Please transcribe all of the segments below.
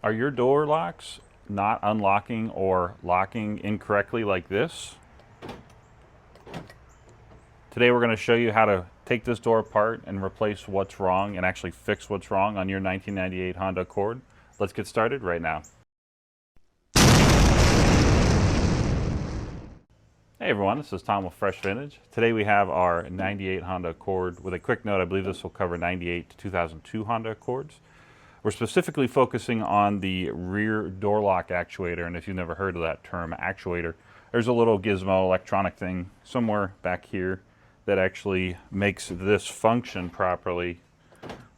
Are your door locks not unlocking or locking incorrectly like this? Today we're going to show you how to take this door apart and replace what's wrong and actually fix what's wrong on your 1998 Honda Accord. Let's get started right now. Hey everyone, this is Tom with Fresh Vintage. Today we have our 98 Honda Accord. With a quick note, I believe this will cover 98 to 2002 Honda Accords. We're specifically focusing on the rear door lock actuator, and if you've never heard of that term, actuator, there's a little gizmo electronic thing somewhere back here that actually makes this function properly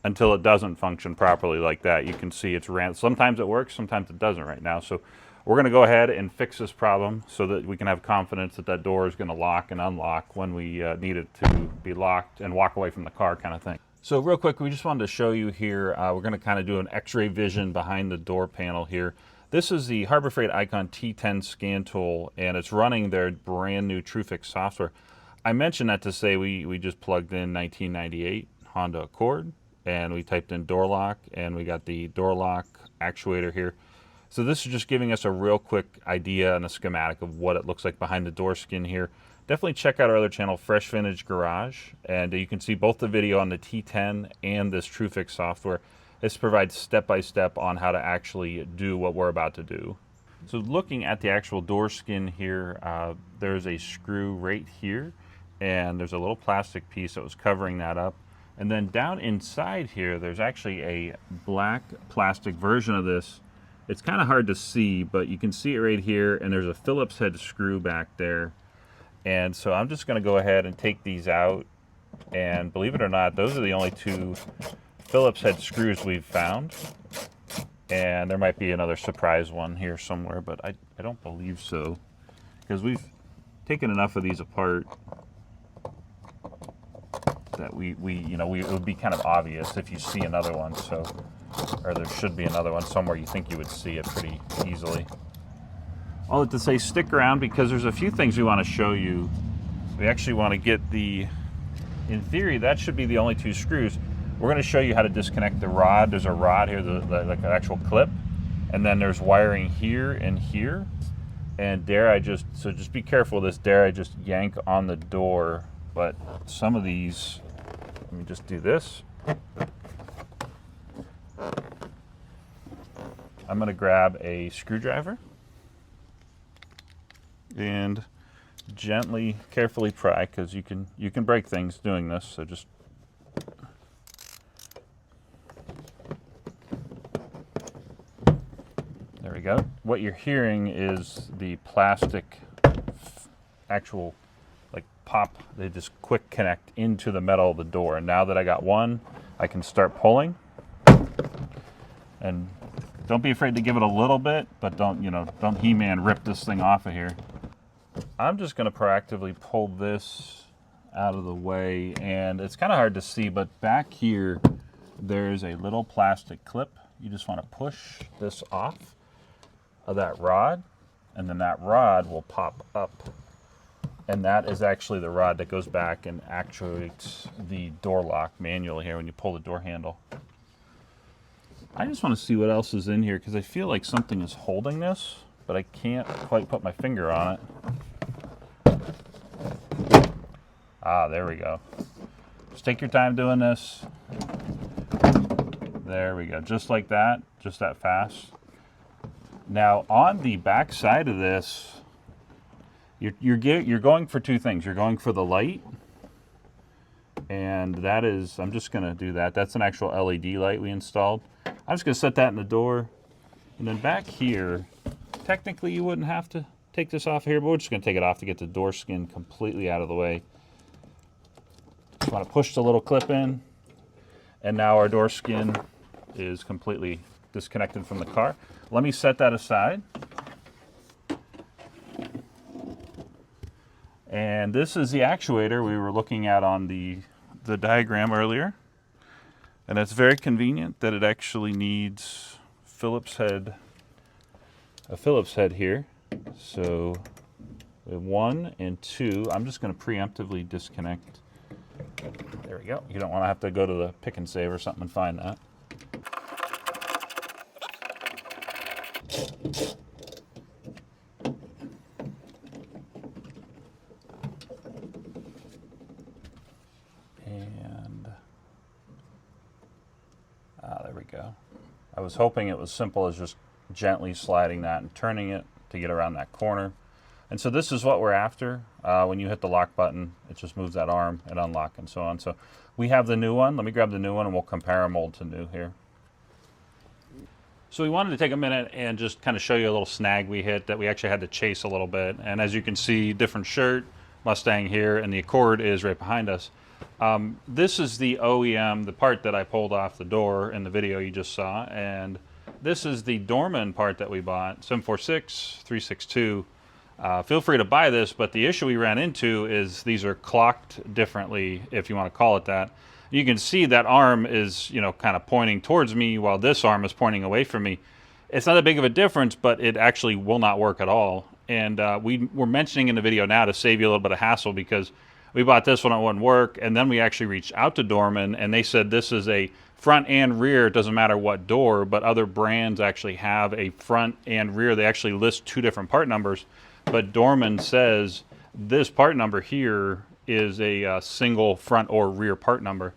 until it doesn't function properly like that. You can see it's ran. Sometimes it works, sometimes it doesn't right now. So we're going to go ahead and fix this problem so that we can have confidence that that door is going to lock and unlock when we need it to be locked and walk away from the car kind of thing. So real quick, we just wanted to show you here, we're going to kind of do an x-ray vision behind the door panel here. This is the Harbor Freight Icon T10 scan tool, and it's running their brand new TrueFix software. I mentioned that to say we just plugged in 1998 Honda Accord, and we typed in door lock, and we got the door lock actuator here. So this is just giving us a real quick idea and a schematic of what it looks like behind the door skin here. Definitely check out our other channel, Fresh Vintage Garage, and you can see both the video on the T10 and this TrueFix software. This provides step-by-step on how to actually do what we're about to do. So looking at the actual door skin here, there's a screw right here, and there's a little plastic piece that was covering that up. And then down inside here, there's actually a black plastic version of this. It's kind of hard to see, but you can see it right here, and there's a Phillips head screw back there. And so I'm just going to go ahead and take these out, and believe it or not, those are the only two Phillips head screws we've found. And there might be another surprise one here somewhere, but I don't believe so, because we've taken enough of these apart that it would be kind of obvious if you see another one. So, or there should be another one somewhere you think you would see it pretty easily. All that to say, stick around because there's a few things we want to show you. We actually want to get in theory, that should be the only two screws. We're going to show you how to disconnect the rod. There's a rod here, like an actual clip, and then there's wiring here and here. And so just be careful with this, dare I just yank on the door, but some of these, let me just do this. I'm going to grab a screwdriver and gently, carefully pry, because you can break things doing this. So just there we go. What you're hearing is the plastic actual like pop. They just quick connect into the metal of the door. And now that I got one, I can start pulling. And don't be afraid to give it a little bit, but don't He-Man rip this thing off of here. I'm just going to proactively pull this out of the way, and it's kind of hard to see, but back here there's a little plastic clip. You just want to push this off of that rod, and then that rod will pop up, and that is actually the rod that goes back and actuates the door lock manually here when you pull the door handle. I just want to see what else is in here because I feel like something is holding this, but I can't quite put my finger on it. Ah, there we go. Just take your time doing this. There we go, just like that, just that fast. Now on the back side of this, you're going for two things. You're going for the light, and that is, I'm just going to do that. That's an actual LED light we installed. I'm just going to set that in the door, and then back here, technically you wouldn't have to take this off here, but we're just going to take it off to get the door skin completely out of the way. Just want to push the little clip in, and now our door skin is completely disconnected from the car. Let me set that aside. And this is the actuator we were looking at on the diagram earlier. And it's very convenient that it actually needs a Phillips head here. So we have 1 and 2. I'm just going to preemptively disconnect. There we go. You don't want to have to go to the pick and save or something and find that. And there we go. I was hoping it was simple as just gently sliding that and turning it to get around that corner. And so this is what we're after. When you hit the lock button, it just moves that arm and unlock and so on. So we have the new one. Let me grab the new one and we'll compare them old to new here. So we wanted to take a minute and just kind of show you a little snag we hit that we actually had to chase a little bit. And as you can see, different shirt, Mustang here, and the Accord is right behind us. This is the OEM, the part that I pulled off the door in the video you just saw. And this is the Dorman part that we bought, 746, 362. Feel free to buy this, but the issue we ran into is these are clocked differently, if you want to call it that. You can see that arm is, you know, kind of pointing towards me while this arm is pointing away from me. It's not that big of a difference, but it actually will not work at all. And we were mentioning in the video now to save you a little bit of hassle because we bought this one, it wouldn't work, and then we actually reached out to Dorman, and they said this is a front and rear, it doesn't matter what door, but other brands actually have a front and rear. They actually list two different part numbers, but Dorman says this part number here is a single front or rear part number.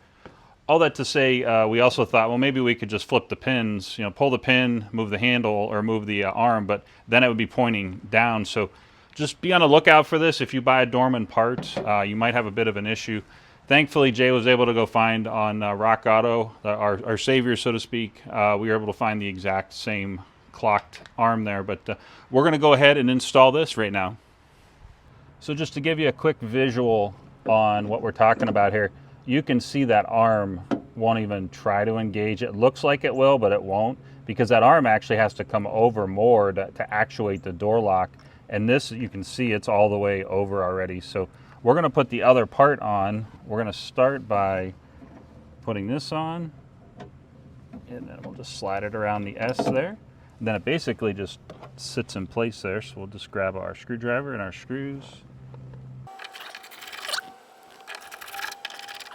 All that to say, we also thought, well, maybe we could just flip the pins, you know, pull the pin, move the handle, or move the arm, but then it would be pointing down. So just be on the lookout for this. If you buy a Dorman part, you might have a bit of an issue. Thankfully, Jay was able to go find on Rock Auto, our savior, so to speak. We were able to find the exact same clocked arm there, but we're going to go ahead and install this right now. So just to give you a quick visual on what we're talking about here, you can see that arm won't even try to engage. It looks like it will, but it won't, because that arm actually has to come over more to actuate the door lock. And this, you can see it's all the way over already. So we're going to put the other part on. We're going to start by putting this on, and then we'll just slide it around the S there. And then it basically just sits in place there. So we'll just grab our screwdriver and our screws.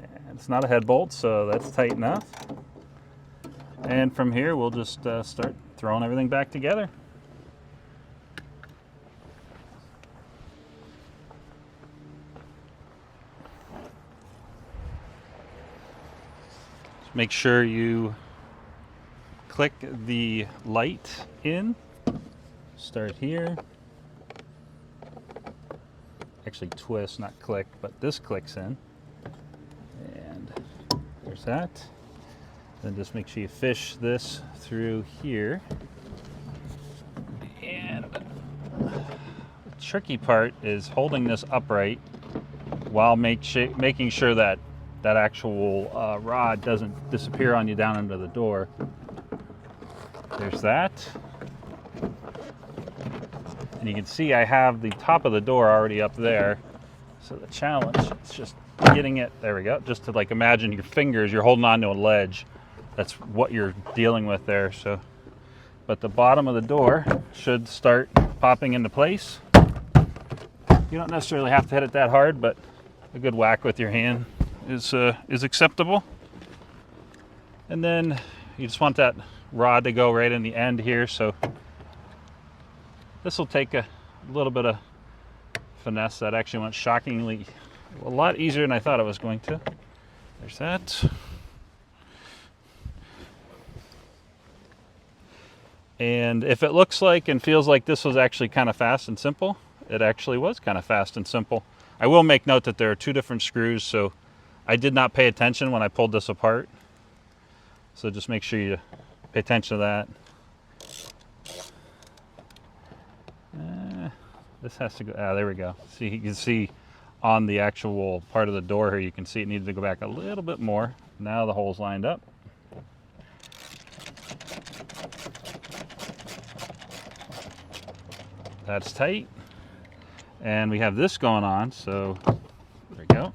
And it's not a head bolt, so that's tight enough. And from here, we'll just start throwing everything back together. Just make sure you click the light in. Start here. Actually twist, not click, but this clicks in. And there's that. Then just make sure you fish this through here. And the tricky part is holding this upright while making sure that that actual rod doesn't disappear on you down under the door. There's that. And you can see I have the top of the door already up there. So the challenge is just getting it, there we go, just to like imagine your fingers, you're holding on to a ledge. That's what you're dealing with there. So, but the bottom of the door should start popping into place. You don't necessarily have to hit it that hard, but a good whack with your hand is acceptable. And then you just want that rod to go right in the end here. So this will take a little bit of finesse. That actually went shockingly a lot easier than I thought it was going to. There's that. And if it looks like and feels like this was actually kind of fast and simple, it actually was kind of fast and simple. I will make note that there are two different screws, so I did not pay attention when I pulled this apart. So just make sure you pay attention to that. This has to go, there we go. See, you can see on the actual part of the door here, you can see it needed to go back a little bit more. Now the hole's lined up. That's tight. And we have this going on, so there we go.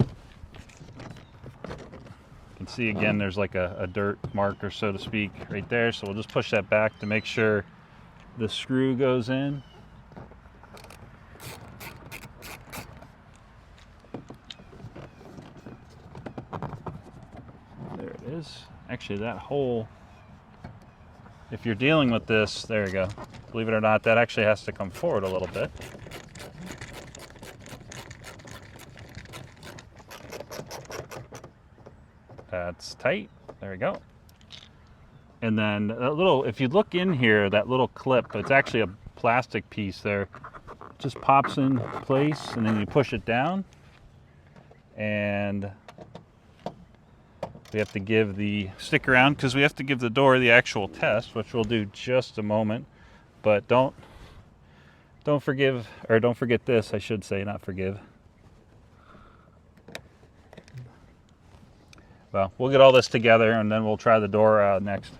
You can see again, there's like a dirt marker, so to speak, right there. So we'll just push that back to make sure the screw goes in. There it is. Actually, that hole, if you're dealing with this, there you go. Believe it or not, that actually has to come forward a little bit. That's tight. There we go. And then a little, if you look in here, that little clip, it's actually a plastic piece there. Just pops in place, and then you push it down. And we have to give stick around because we have to give the door the actual test, which we'll do just a moment. But don't forget this, I should say, not forgive. Well, we'll get all this together and then we'll try the door next.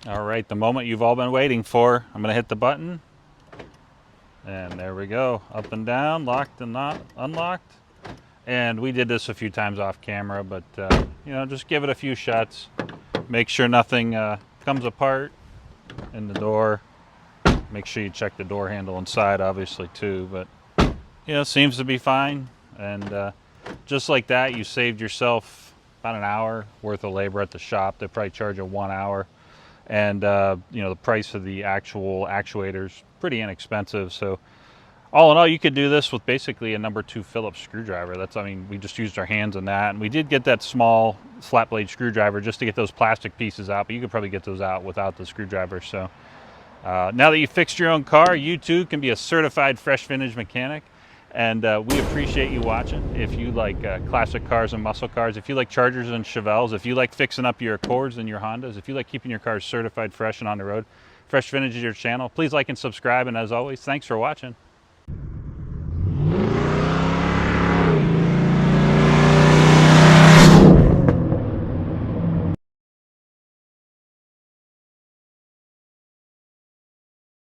All right, the moment you've all been waiting for. I'm gonna hit the button. And there we go, up and down, locked and not unlocked. And we did this a few times off camera, but you know, just give it a few shots. Make sure nothing comes apart in the door. Make sure you check the door handle inside, obviously, too. But you know, seems to be fine. And just like that, you saved yourself about an hour worth of labor at the shop. They probably charge you 1 hour. And you know, the price of the actual actuator's pretty inexpensive. So all in all, you could do this with basically a number 2 Phillips screwdriver. I mean, we just used our hands on that. And we did get that small flat blade screwdriver just to get those plastic pieces out, but you could probably get those out without the screwdriver. So now that you've fixed your own car, you too can be a certified fresh vintage mechanic. And we appreciate you watching. If you like classic cars and muscle cars, if you like Chargers and Chevelles, if you like fixing up your Accords and your Hondas, if you like keeping your cars certified fresh and on the road, Fresh Vintage is your channel. Please like and subscribe, and as always, thanks for watching.